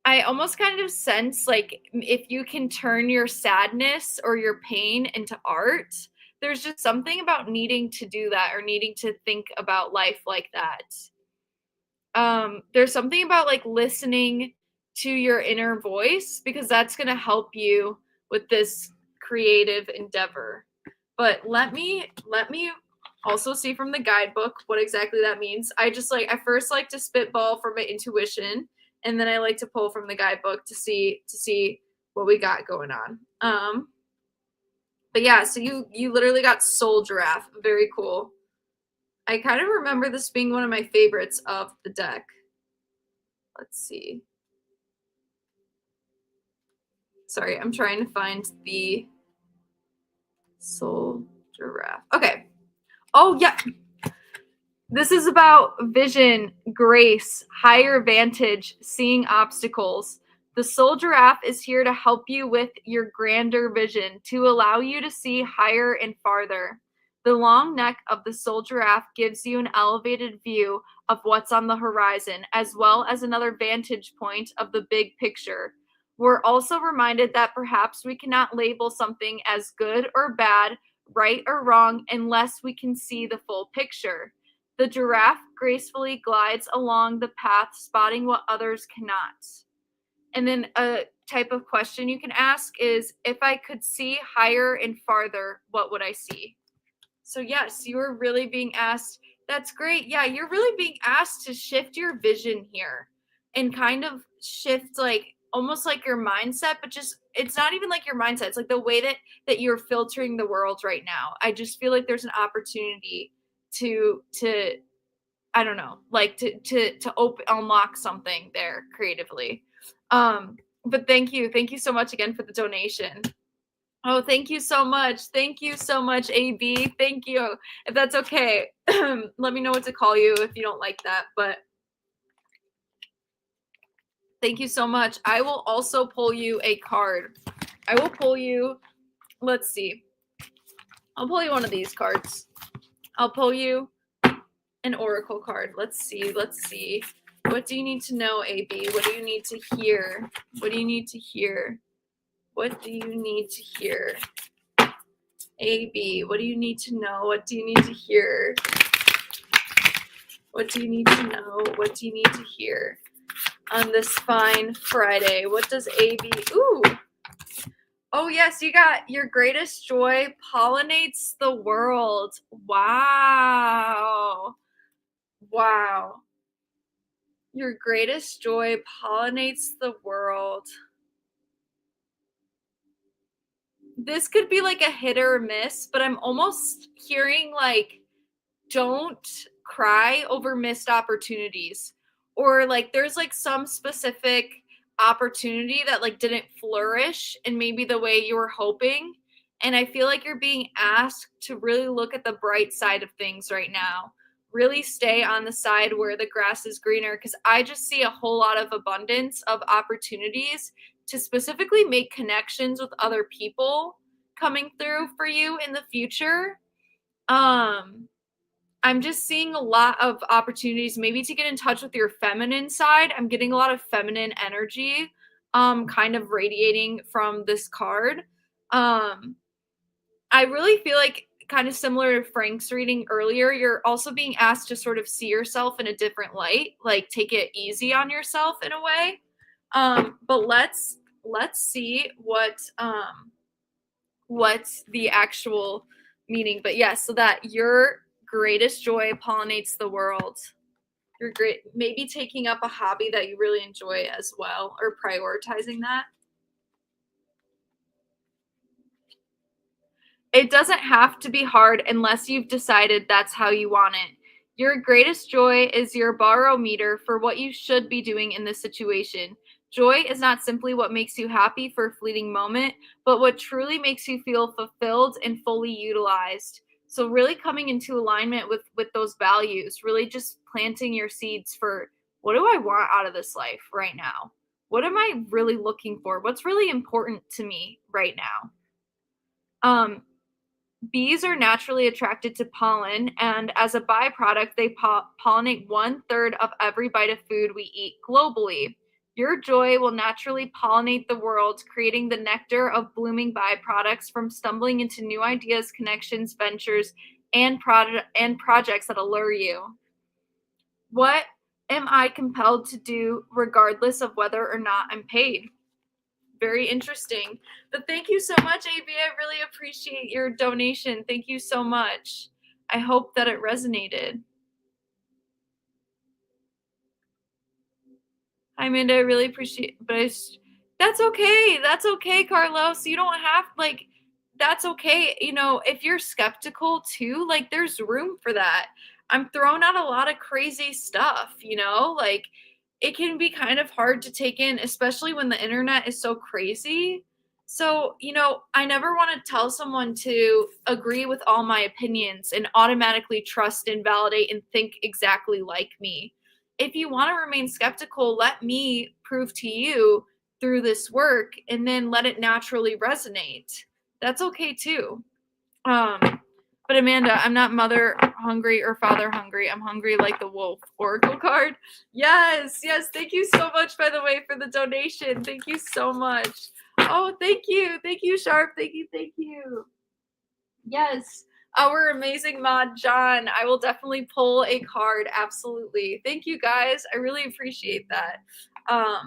I almost kind of sense like if you can turn your sadness or your pain into art, there's just something about needing to do that or needing to think about life like that. There's something about like listening to your inner voice because that's going to help you with this creative endeavor. But let me also see from the guidebook what exactly that means. I first like to spitball from my intuition, and then I like to pull from the guidebook to see what we got going on. But yeah, so you literally got soul giraffe. Very cool. I kind of remember this being one of my favorites of the deck. Let's see. Sorry, I'm trying to find the soul giraffe. Okay. Oh, yeah. This is about vision, grace, higher vantage, seeing obstacles. The soul giraffe is here to help you with your grander vision, to allow you to see higher and farther. The long neck of the soul giraffe gives you an elevated view of what's on the horizon, as well as another vantage point of the big picture. We're also reminded that perhaps we cannot label something as good or bad, right or wrong, unless we can see the full picture. The giraffe gracefully glides along the path, spotting what others cannot. And then a type of question you can ask is, if I could see higher and farther, what would I see? So yes, you are really being asked. That's great. Yeah, you're really being asked to shift your vision here and kind of shift like almost like your mindset, but just it's not even like your mindset. It's like the way that you're filtering the world right now. I just feel like there's an opportunity to I don't know, like to open unlock something there creatively. But thank you. Thank you so much again for the donation. Oh, thank you so much. Thank you so much, AB. Thank you. If that's okay, let me know what to call you if you don't like that. But thank you so much. I will also pull you a card. I will pull you, let's see. I'll pull you one of these cards. I'll pull you an oracle card. Let's see. Let's see. What do you need to know, AB? What do you need to hear? What do you need to hear? What do you need to hear? AB, what do you need to know? What do you need to hear? What do you need to know? What do you need to hear on this fine Friday? What does AB? Ooh. Oh, yes, you got your greatest joy pollinates the world. Wow. Wow. Your greatest joy pollinates the world. This could be like a hit or miss, but I'm almost hearing like, don't cry over missed opportunities, or like there's like some specific opportunity that like didn't flourish in maybe the way you were hoping, and I feel like you're being asked to really look at the bright side of things right now, really stay on the side where the grass is greener, because I just see a whole lot of abundance of opportunities to specifically make connections with other people coming through for you in the future. I'm just seeing a lot of opportunities maybe to get in touch with your feminine side. I'm getting a lot of feminine energy kind of radiating from this card. I really feel like kind of similar to Frank's reading earlier, you're also being asked to sort of see yourself in a different light, like take it easy on yourself in a way. But let's see what's the actual meaning. But yes, so that your greatest joy pollinates the world. You're great. Maybe taking up a hobby that you really enjoy as well, or prioritizing that. It doesn't have to be hard unless you've decided that's how you want it. Your greatest joy is your barometer for what you should be doing in this situation. Joy is not simply what makes you happy for a fleeting moment, but what truly makes you feel fulfilled and fully utilized. So really coming into alignment with those values, really just planting your seeds for, what do I want out of this life right now? What am I really looking for? What's really important to me right now? Bees are naturally attracted to pollen, and as a byproduct, they pollinate 1/3 of every bite of food we eat globally. Your joy will naturally pollinate the world, creating the nectar of blooming byproducts from stumbling into new ideas, connections, ventures, and projects that allure you. What am I compelled to do regardless of whether or not I'm paid? Very interesting. But thank you so much, AB. I really appreciate your donation. Thank you so much. I hope that it resonated. Hi, Amanda. I really appreciate, but that's okay. That's okay, Carlos. You don't have like, that's okay. You know, if you're skeptical too, like, there's room for that. I'm throwing out a lot of crazy stuff. You know, like, it can be kind of hard to take in, especially when the internet is so crazy. So, you know, I never want to tell someone to agree with all my opinions and automatically trust and validate and think exactly like me. If you want to remain skeptical, let me prove to you through this work and then let it naturally resonate. That's okay too. But Amanda, I'm not mother hungry or father hungry. I'm hungry like the wolf. Oracle card. Yes, yes. Thank you so much, by the way, for the donation. Thank you so much. Oh, thank you. Thank you, Sharp. Thank you. Thank you. Yes. Our amazing mod, John. I will definitely pull a card. Absolutely. Thank you, guys. I really appreciate that. I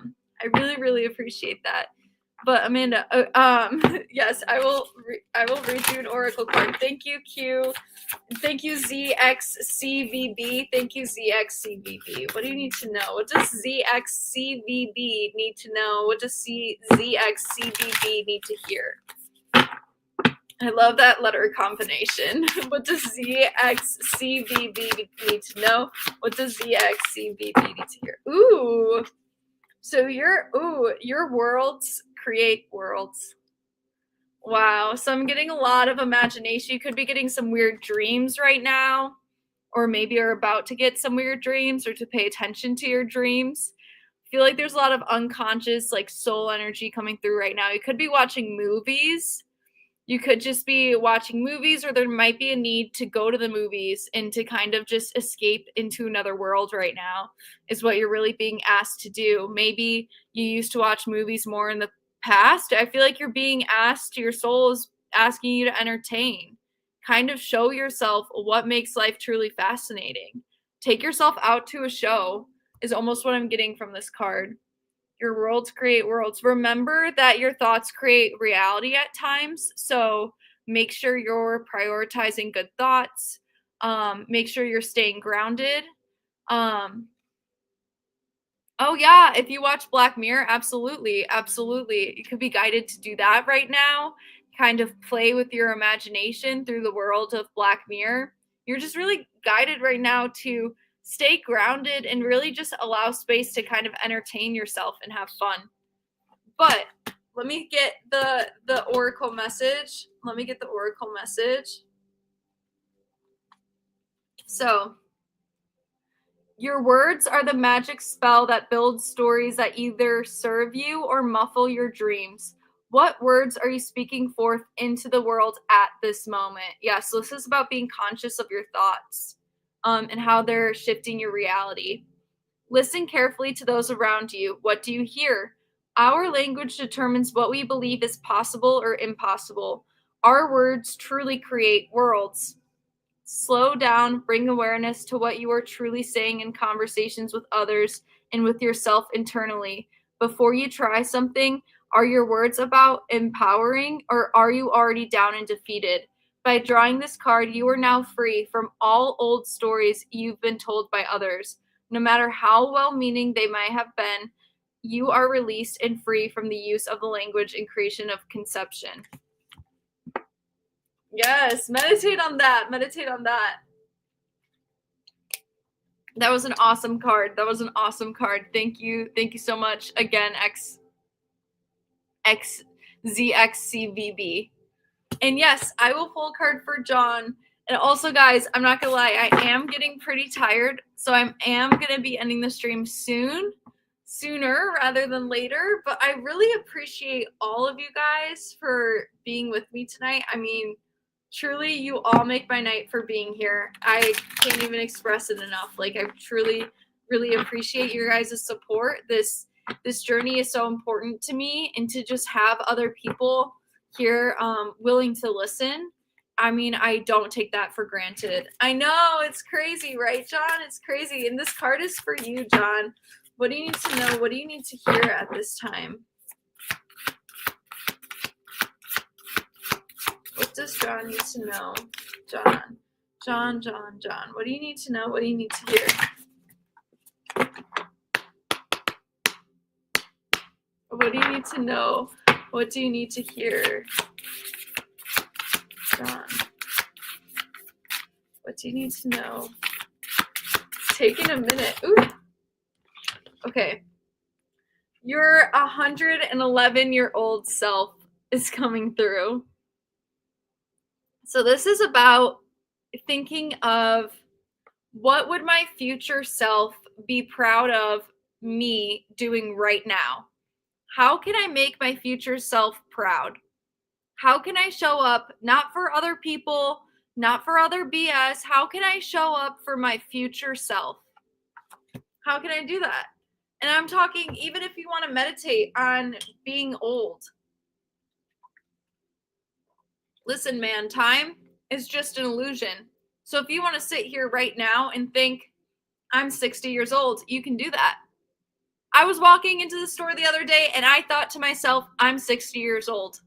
really, really appreciate that. But Amanda, yes, I will read you an oracle card. Thank you, Q. Thank you, ZXCVB. Thank you, ZXCVB. What do you need to know? What does ZXCVB need to know? What does ZXCVB need to hear? I love that letter combination. What does ZXCVB need to know? What does ZXCVB need to hear? Ooh. So your worlds create worlds. Wow. So I'm getting a lot of imagination. You could be getting some weird dreams right now, or maybe you're about to get some weird dreams or to pay attention to your dreams. I feel like there's a lot of unconscious, like, soul energy coming through right now. You could be watching movies. You could just be watching movies, or there might be a need to go to the movies and to kind of just escape into another world right now, is what you're really being asked to do. Maybe you used to watch movies more in the past. I feel like you're being asked, your soul is asking you to entertain. Kind of show yourself what makes life truly fascinating. Take yourself out to a show, is almost what I'm getting from this card. Your worlds create worlds. Remember that your thoughts create reality at times. So make sure you're prioritizing good thoughts. Make sure you're staying grounded. Oh yeah, if you watch Black Mirror, absolutely, absolutely. You could be guided to do that right now. Kind of play with your imagination through the world of Black Mirror. You're just really guided right now to stay grounded and really just allow space to kind of entertain yourself and have fun. But let me get the oracle message. Let me get the oracle message. So, your words are the magic spell that builds stories that either serve you or muffle your dreams. What words are you speaking forth into the world at this moment? Yeah, so this is about being conscious of your thoughts, and how they're shifting your reality. Listen carefully to those around you. What do you hear? Our language determines what we believe is possible or impossible. Our words truly create worlds. Slow down, bring awareness to what you are truly saying in conversations with others and with yourself internally. Before you try something, are your words about empowering, or are you already down and defeated? By drawing this card, you are now free from all old stories you've been told by others. No matter how well-meaning they might have been, you are released and free from the use of the language and creation of conception. Yes, meditate on that. Meditate on that. That was an awesome card. That was an awesome card. Thank you. Thank you so much. Again, ZXCVB. And yes, I will pull a card for John. And also, guys, I'm not gonna lie, I am getting pretty tired, so I am gonna be ending the stream sooner rather than later. But I really appreciate all of you guys for being with me tonight. I mean, truly, you all make my night for being here. I can't even express it enough. Like, I truly, really appreciate your guys' support. This journey is so important to me, and to just have other people here willing to listen. I mean, I don't take that for granted. I know, it's crazy, right, John? It's crazy. And this card is for you, John. What do you need to know? What do you need to hear at this time? What does John need to know? John, what do you need to know? What do you need to hear? What do you need to know? What do you need to hear? John, what do you need to know? It's taking a minute. Ooh. Okay. Your 111-year-old self is coming through. So this is about thinking of what would my future self be proud of me doing right now? How can I make my future self proud? How can I show up not for other people, not for other BS? How can I show up for my future self? How can I do that? And I'm talking even if you want to meditate on being old. Listen, man, time is just an illusion. So if you want to sit here right now and think, I'm 60 years old, you can do that. I was walking into the store the other day and I thought to myself, I'm 60 years old.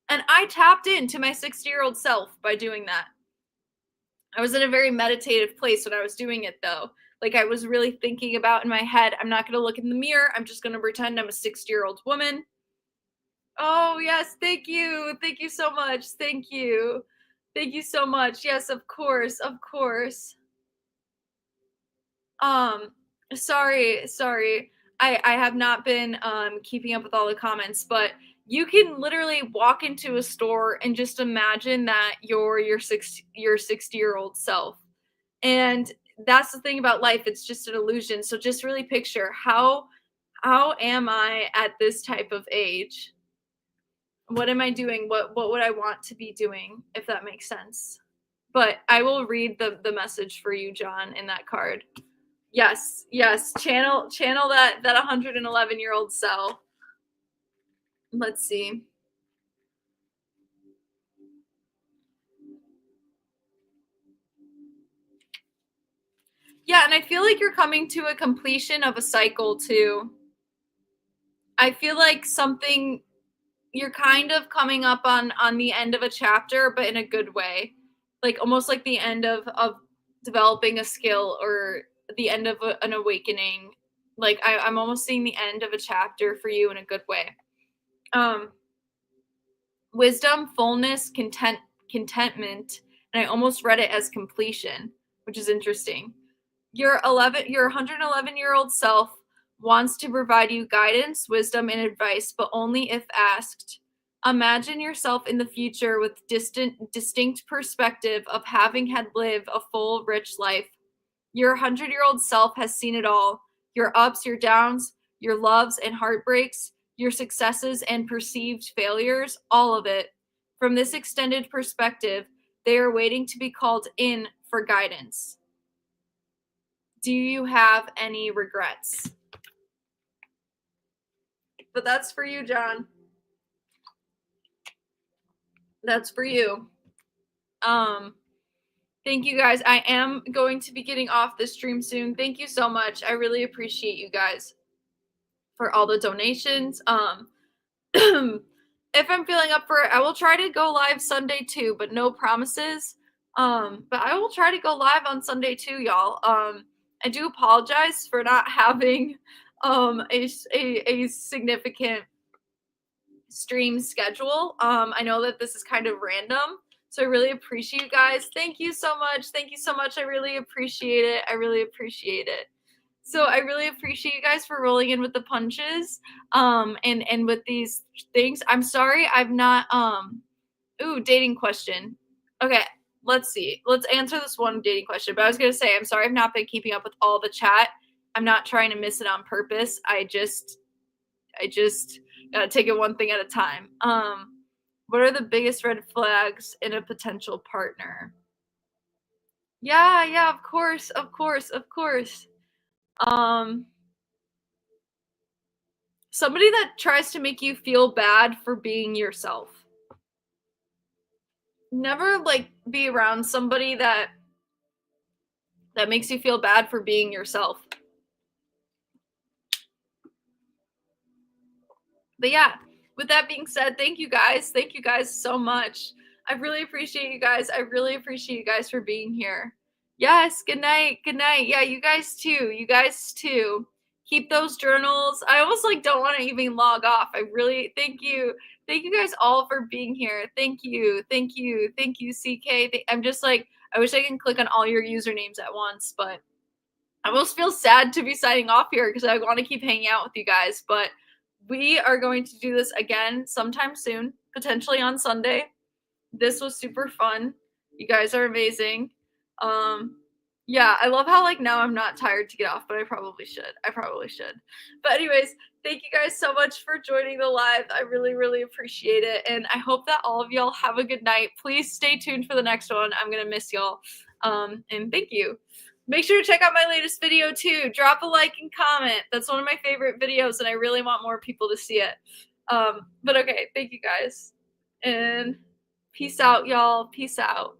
And I tapped into my 60-year-old self by doing that. I was in a very meditative place when I was doing it, though. Like, I was really thinking about in my head, I'm not going to look in the mirror. I'm just going to pretend I'm a 60-year-old woman. Oh, yes. Thank you. Thank you so much. Thank you. Thank you so much. Yes, of course. Of course. Sorry. I have not been keeping up with all the comments, but you can literally walk into a store and just imagine that you're your 60-year-old self. And that's the thing about life, it's just an illusion. So just really picture how am I at this type of age? What am I doing? What would I want to be doing, if that makes sense? But I will read the message for you, John, in that card. Yes. Channel that 111-year-old self. Let's see. Yeah, and I feel like you're coming to a completion of a cycle too. I feel like something you're kind of coming up on the end of a chapter, but in a good way. Like almost like the end of developing a skill or the end of an awakening. Like I'm almost seeing the end of a chapter for you in a good way. Wisdom, fullness, contentment, and I almost read it as completion, which is interesting. Your 111-year-old self wants to provide you guidance, wisdom, and advice, but only if asked. Imagine yourself in the future with distinct perspective of having had lived a full, rich life. Your 100-year-old self has seen it all. Your ups, your downs, your loves and heartbreaks, your successes and perceived failures, all of it. From this extended perspective, they are waiting to be called in for guidance. Do you have any regrets? But that's for you, John. That's for you. Thank you guys. I am going to be getting off the stream soon. Thank you so much. I really appreciate you guys for all the donations. If I'm feeling up for it, I will try to go live Sunday too, but no promises. But I will try to go live on Sunday too, y'all. I do apologize for not having a significant stream schedule. I know that this is kind of random, so I really appreciate you guys. Thank you so much. I really appreciate it. So I really appreciate you guys for rolling in with the punches and with these things. I'm sorry I've not dating question. Okay, let's see. Let's answer this one dating question. But I was going to say I'm sorry I've not been keeping up with all the chat. I'm not trying to miss it on purpose. I just gotta take it one thing at a time. What are the biggest red flags in a potential partner? Yeah, of course. Somebody that tries to make you feel bad for being yourself. Never be around somebody that makes you feel bad for being yourself. But yeah, with that being said, thank you guys so much. I really appreciate you guys. I really appreciate you guys for being here. Yes, good night. Good night. Yeah, you guys too. You guys too. Keep those journals. I almost like don't want to even log off. I really thank you. Thank you guys all for being here. Thank you. Thank you. Thank you, CK. I'm just like, I wish I can click on all your usernames at once, but I almost feel sad to be signing off here because I want to keep hanging out with you guys. But we are going to do this again sometime soon, potentially on Sunday. This was super fun. You guys are amazing. Yeah, I love how like now I'm not tired to get off, but I probably should. I probably should. But anyways, thank you guys so much for joining the live. I really, really appreciate it. And I hope that all of y'all have a good night. Please stay tuned for the next one. I'm gonna miss y'all. And thank you. Make sure to check out my latest video too. Drop a like and comment. That's one of my favorite videos, and I really want more people to see it. But okay, thank you guys. And peace out, y'all. Peace out.